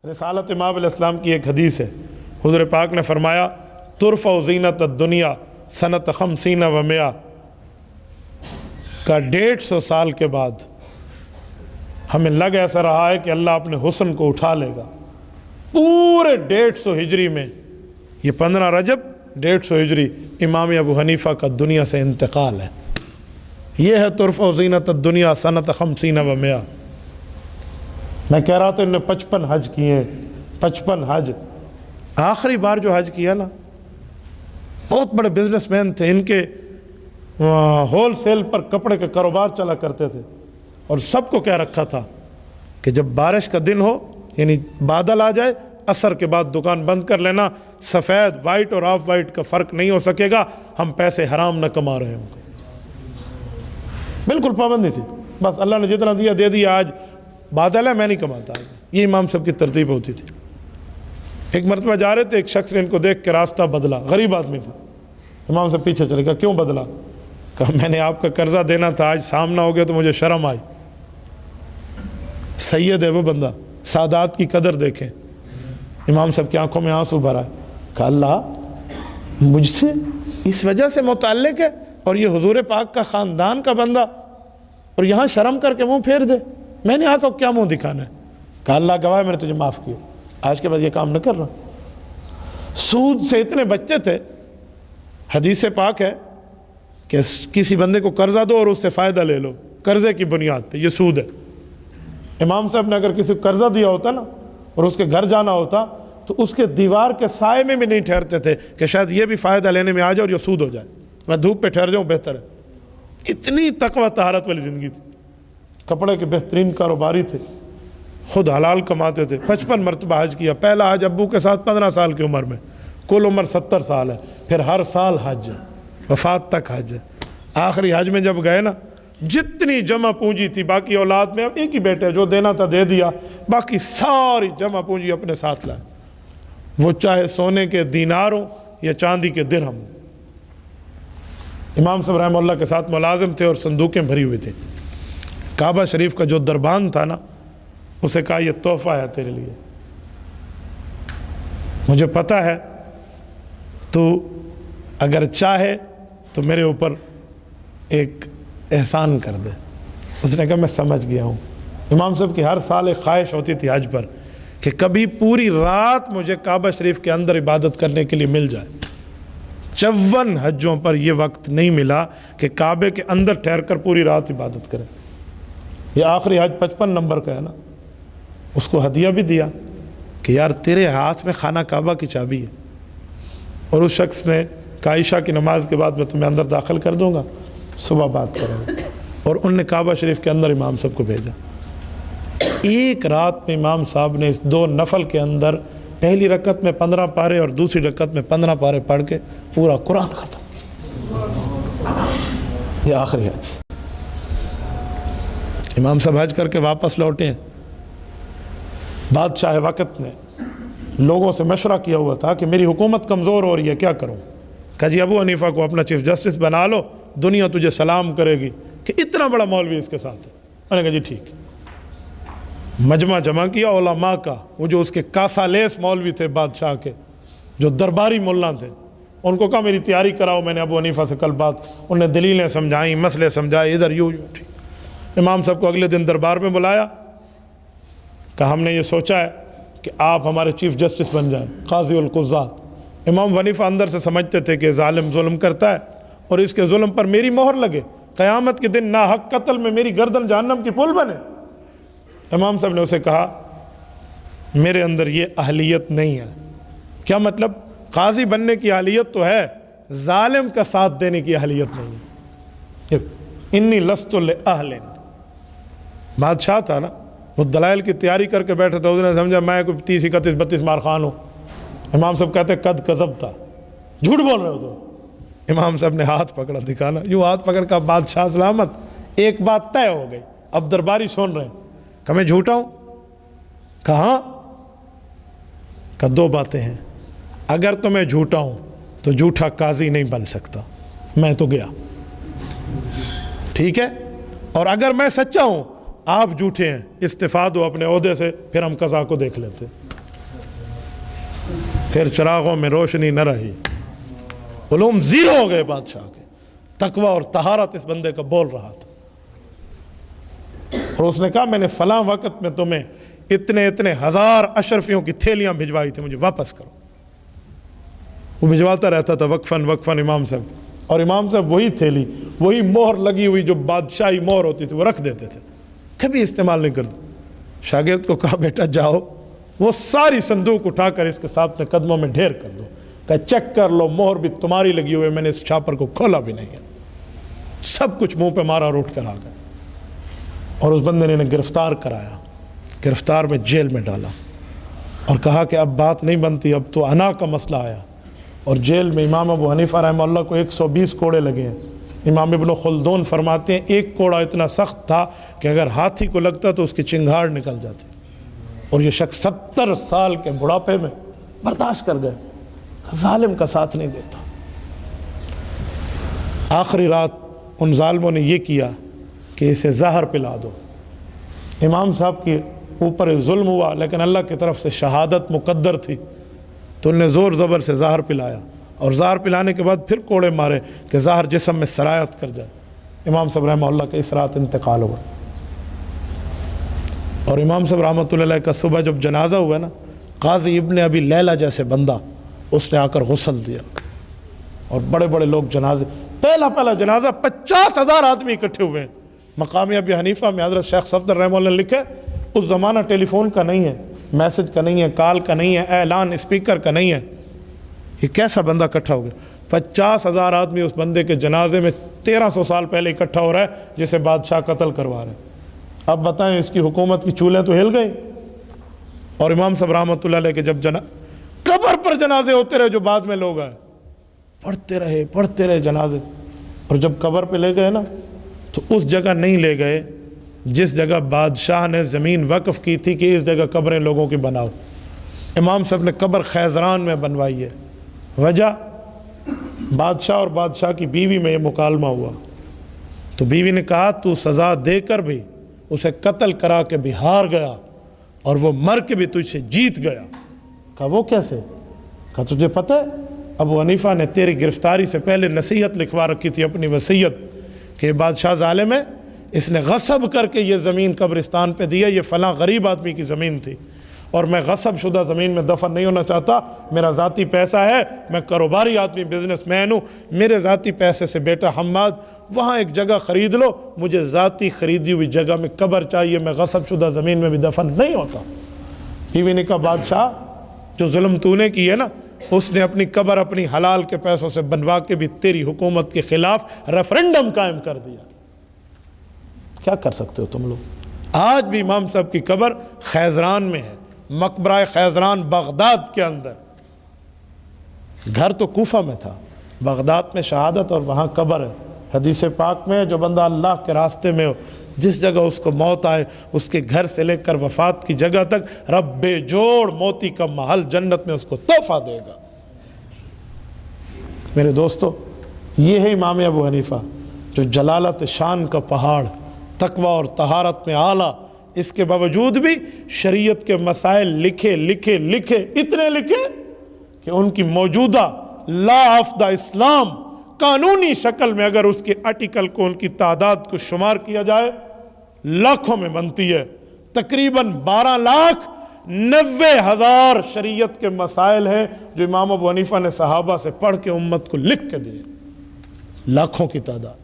رسالت امام علیہ السلام کی ایک حدیث ہے، حضور پاک نے فرمایا ترفع زینت الدنیا سنت 50 و 100 کا 150 سال کے بعد ہمیں لگ ایسا رہا ہے کہ اللہ اپنے حسن کو اٹھا لے گا۔ پورے 150 ہجری میں، یہ 15 رجب 150 ہجری امام ابو حنیفہ کا دنیا سے انتقال ہے۔ یہ ہے ترفع زینت الدنیا سنت 50 و 100۔ میں کہہ رہا تھا انہوں نے 55 حج کیے ہیں، 55 حج۔ آخری بار جو حج کیا نا، بہت بڑے بزنس مین تھے، ان کے ہول سیل پر کپڑے کے کاروبار چلا کرتے تھے، اور سب کو کہہ رکھا تھا کہ جب بارش کا دن ہو، یعنی بادل آ جائے، عصر کے بعد دکان بند کر لینا، سفید وائٹ اور آف وائٹ کا فرق نہیں ہو سکے گا، ہم پیسے حرام نہ کما رہے ہوں گے۔ بالکل پابندی تھی، بس اللہ نے جتنا دیا دے دیا، آج بادل ہے میں نہیں کماتا۔ یہ امام صاحب کی ترتیب ہوتی تھی۔ ایک مرتبہ جا رہے تھے، ایک شخص نے ان کو دیکھ کے راستہ بدلا، غریب آدمی تھا۔ امام صاحب پیچھے چلے گا، کیوں بدلا؟ کہا میں نے آپ کا قرضہ دینا تھا، آج سامنا ہو گیا تو مجھے شرم آئی۔ سید ہے وہ بندہ، سادات کی قدر دیکھیں۔ امام صاحب کی آنکھوں میں آنسو بھرا ہے۔ کہا اللہ مجھ سے اس وجہ سے متعلق ہے، اور یہ حضور پاک کا خاندان کا بندہ، اور یہاں شرم کر کے منہ پھیر دے، میں نے آقا کو کیا منہ دکھانا ہے؟ کہا اللہ گواہ میں نے تجھے معاف کیا، آج کے بعد یہ کام نہ کر رہا۔ سود سے اتنے بچے تھے، حدیث پاک ہے کہ کسی بندے کو قرضہ دو اور اس سے فائدہ لے لو، قرضے کی بنیاد پہ، یہ سود ہے۔ امام صاحب نے اگر کسی کو قرضہ دیا ہوتا نا، اور اس کے گھر جانا ہوتا، تو اس کے دیوار کے سائے میں بھی نہیں ٹھہرتے تھے کہ شاید یہ بھی فائدہ لینے میں آ جائے اور یہ سود ہو جائے، میں دھوپ پہ ٹھہر جاؤں بہتر ہے۔ اتنی تقوی طہارت والی زندگی تھی۔ کپڑے کے بہترین کاروباری تھے، خود حلال کماتے تھے۔ 55 مرتبہ حج کیا۔ پہلا حج ابو کے ساتھ 15 سال کی عمر میں، کل عمر 70 سال ہے، پھر ہر سال حج ہے، وفات تک حج ہے۔ آخری حج میں جب گئے نا، جتنی جمع پونجی تھی، باقی اولاد میں اب ایک ہی بیٹے جو دینا تھا دے دیا، باقی ساری جمع پونجی اپنے ساتھ لائے، وہ چاہے سونے کے دینار ہوں یا چاندی کے درہم ہوں۔ امام صاحب رحمہ اللہ کے ساتھ ملازم تھے اور صندوقیں بھری ہوئی تھیں۔ کعبہ شریف کا جو دربان تھا نا، اسے کہا یہ تحفہ ہے تیرے لیے، مجھے پتہ ہے تو اگر چاہے تو میرے اوپر ایک احسان کر دے۔ اس نے کہا میں سمجھ گیا ہوں۔ امام صاحب کی ہر سال ایک خواہش ہوتی تھی حج پر کہ کبھی پوری رات مجھے کعبہ شریف کے اندر عبادت کرنے کے لیے مل جائے۔ 54 حجوں پر یہ وقت نہیں ملا کہ کعبے کے اندر ٹھہر کر پوری رات عبادت کرے۔ یہ آخری حج 55 نمبر کا ہے نا، اس کو ہدیہ بھی دیا کہ یار تیرے ہاتھ میں خانہ کعبہ کی چابی ہے، اور اس شخص نے کہا عشاء کی نماز کے بعد میں تمہیں اندر داخل کر دوں گا، صبح بات کریں گے۔ اور انہوں نے کعبہ شریف کے اندر امام صاحب کو بھیجا۔ ایک رات میں امام صاحب نے اس 2 نفل کے اندر پہلی رکعت میں 15 پارے اور دوسری رکعت میں 15 پارے پڑھ کے پورا قرآن ختم۔ یہ آخری حج۔ امام صاحب حج کر کے واپس لوٹے ہیں۔ بادشاہ وقت نے لوگوں سے مشورہ کیا ہوا تھا کہ میری حکومت کمزور ہو رہی ہے، کیا کروں؟ کہا جی ابو حنیفہ کو اپنا چیف جسٹس بنا لو، دنیا تجھے سلام کرے گی کہ اتنا بڑا مولوی اس کے ساتھ ہے۔ میں نے کہا جی ٹھیک۔ مجمع جمع کیا علماء کا، وہ جو اس کے کاسا لیس مولوی تھے بادشاہ کے، جو درباری مولانا تھے، ان کو کہا میری تیاری کراؤ۔ میں نے ابو حنیفہ سے کل بات، انہوں نے دلیلیں سمجھائیں، مسئلے سمجھائے، ادھر یوں ٹھیک۔ امام صاحب کو اگلے دن دربار میں بلایا، کہا ہم نے یہ سوچا ہے کہ آپ ہمارے چیف جسٹس بن جائیں، قاضی القضات۔ امام حنیفہ اندر سے سمجھتے تھے کہ ظالم ظلم کرتا ہے، اور اس کے ظلم پر میری مہر لگے، قیامت کے دن ناحق قتل میں میری گردن جہنم کی پل بنے۔ امام صاحب نے اسے کہا میرے اندر یہ اہلیت نہیں ہے۔ کیا مطلب؟ قاضی بننے کی اہلیت تو ہے، ظالم کا ساتھ دینے کی اہلیت نہیں ہے۔ انی لست لأہل۔ بادشاہ تھا نا، وہ دلائل کی تیاری کر کے بیٹھا تھا، اس نے سمجھا میں کوئی 30 31 32 مار خان ہوں۔ امام صاحب کہتے قد کذبتا، جھوٹ بول رہے ہو تو۔ امام صاحب نے ہاتھ پکڑا، دکھانا، یوں ہاتھ پکڑ کا بادشاہ سلامت۔ ایک بات طے ہو گئی، اب درباری سن رہے ہیں کہ میں جھوٹا ہوں؟ کہاں؟ کہ 2 باتیں ہیں، اگر تو میں جھوٹا ہوں تو جھوٹا قاضی نہیں بن سکتا، میں تو گیا، ٹھیک ہے؟ اور اگر میں سچا ہوں، آپ جھوٹے ہیں، استعفا دو اپنے عہدے سے، پھر ہم قضا کو دیکھ لیتے۔ پھر چراغوں میں روشنی نہ رہی، علوم زیرو ہو گئے بادشاہ کے، تقوی اور طہارت اس بندے کا بول رہا تھا۔ اور اس نے کہا میں نے فلاں وقت میں تمہیں اتنے ہزار اشرفیوں کی تھیلیاں بھجوائی تھی، مجھے واپس کرو۔ وہ بھجواتا رہتا تھا وقفاً امام صاحب، اور امام صاحب وہی تھیلی، وہی مہر لگی ہوئی جو بادشاہی مہر ہوتی تھی وہ رکھ دیتے تھے، کبھی استعمال نہیں کرتے۔ شاگرد کو کہا بیٹا جاؤ وہ ساری صندوق اٹھا کر اس کے سامنے قدموں میں ڈھیر کر دو، کہ چیک کر لو مہر بھی تمہاری لگی ہوئی، میں نے اس چھاپر کو کھولا بھی نہیں ہے۔ سب کچھ منہ پہ مارا اور اٹھ کر آ گئے، اور اس بندے نے انہیں گرفتار کرایا، گرفتار میں جیل میں ڈالا، اور کہا کہ اب بات نہیں بنتی، اب تو انا کا مسئلہ آیا۔ اور جیل میں امام ابو حنیفہ رحمہ اللہ کو 120 کوڑے لگے ہیں۔ امام ابن خلدون فرماتے ہیں ایک کوڑا اتنا سخت تھا کہ اگر ہاتھی کو لگتا تو اس کی چنگھاڑ نکل جاتی، اور یہ شخص 70 سال کے بڑھاپے میں برداشت کر گئے، ظالم کا ساتھ نہیں دیتا۔ آخری رات ان ظالموں نے یہ کیا کہ اسے زہر پلا دو۔ امام صاحب کے اوپر ظلم ہوا، لیکن اللہ کی طرف سے شہادت مقدر تھی، تو انہوں نے زور زبر سے زہر پلایا، اور زہر پلانے کے بعد پھر کوڑے مارے کہ زہر جسم میں سرایت کر جائے۔ امام صاحب رحمہ اللہ کا اس رات انتقال ہوا، اور امام صاحب رحمۃ اللہ علیہ کا صبح جب جنازہ ہوا نا، قاضی ابن ابی لیلہ جیسے بندہ اس نے آ کر غسل دیا، اور بڑے بڑے لوگ جنازے، پہلا جنازہ 50,000 آدمی اکٹھے ہوئے ہیں۔ مقام ابی حنیفہ میں حضرت شیخ صفدر رحمہ اللہ نے لکھے اس زمانہ ٹیلی فون کا نہیں ہے، میسج کا نہیں ہے، کال کا نہیں ہے، اعلان اسپیکر کا نہیں ہے، یہ کیسا بندہ اکٹھا ہو گیا؟ 50,000 آدمی اس بندے کے جنازے میں 1300 سال پہلے اکٹھا ہو رہا ہے جسے بادشاہ قتل کروا رہے ہیں۔ اب بتائیں اس کی حکومت کی چولیں تو ہل گئی۔ اور امام صاحب رحمۃ اللہ علیہ کے جب قبر پر جنازے ہوتے رہے، جو بعد میں لوگ آئے، پڑھتے رہے جنازے، اور جب قبر پہ لے گئے نا تو اس جگہ نہیں لے گئے جس جگہ بادشاہ نے زمین وقف کی تھی کہ اس جگہ قبریں لوگوں کی بناؤ۔ امام صاحب نے قبر خیزران میں بنوائی ہے۔ وجہ بادشاہ اور بادشاہ کی بیوی میں یہ مکالمہ ہوا، تو بیوی نے کہا تو سزا دے کر بھی اسے قتل کرا کے بھی ہار گیا، اور وہ مر کے بھی تجھ سے جیت گیا۔ کہا وہ کیسے؟ کہا تجھے پتہ ہے ابو حنیفہ نے تیری گرفتاری سے پہلے نصیحت لکھوا رکھی تھی، اپنی وصیت، کہ بادشاہ ظالم ہے، اس نے غصب کر کے یہ زمین قبرستان پہ دی ہے، یہ فلاں غریب آدمی کی زمین تھی، اور میں غصب شدہ زمین میں دفن نہیں ہونا چاہتا، میرا ذاتی پیسہ ہے، میں کاروباری آدمی، بزنس مین ہوں، میرے ذاتی پیسے سے بیٹا حماد وہاں ایک جگہ خرید لو، مجھے ذاتی خریدی ہوئی جگہ میں قبر چاہیے، میں غصب شدہ زمین میں بھی دفن نہیں ہوتا۔ بیوی نے کہا بادشاہ جو ظلم تو نے کی ہے نا، اس نے اپنی قبر اپنی حلال کے پیسوں سے بنوا کے بھی تیری حکومت کے خلاف ریفرنڈم قائم کر دیا۔ کیا کر سکتے ہو تم لوگ؟ آج بھی امام صاحب کی قبر خیزران میں ہے، مقبرہ خیزران بغداد کے اندر، گھر تو کوفہ میں تھا، بغداد میں شہادت اور وہاں قبر ہے۔ حدیث پاک میں جو بندہ اللہ کے راستے میں ہو، جس جگہ اس کو موت آئے، اس کے گھر سے لے کر وفات کی جگہ تک رب بے جوڑ موتی کا محل جنت میں اس کو تحفہ دے گا۔ میرے دوستو، یہ ہے امام ابو حنیفہ جو جلالت شان کا پہاڑ، تقوی اور طہارت میں اعلیٰ، اس کے باوجود بھی شریعت کے مسائل لکھے اتنے لکھے کہ ان کی موجودہ لا آف دا اسلام قانونی شکل میں اگر اس کے آرٹیکل کو، ان کی تعداد کو شمار کیا جائے، لاکھوں میں بنتی ہے۔ تقریباً 12,90,000 شریعت کے مسائل ہیں جو امام ابو حنیفہ نے صحابہ سے پڑھ کے امت کو لکھ کے دیے، لاکھوں کی تعداد۔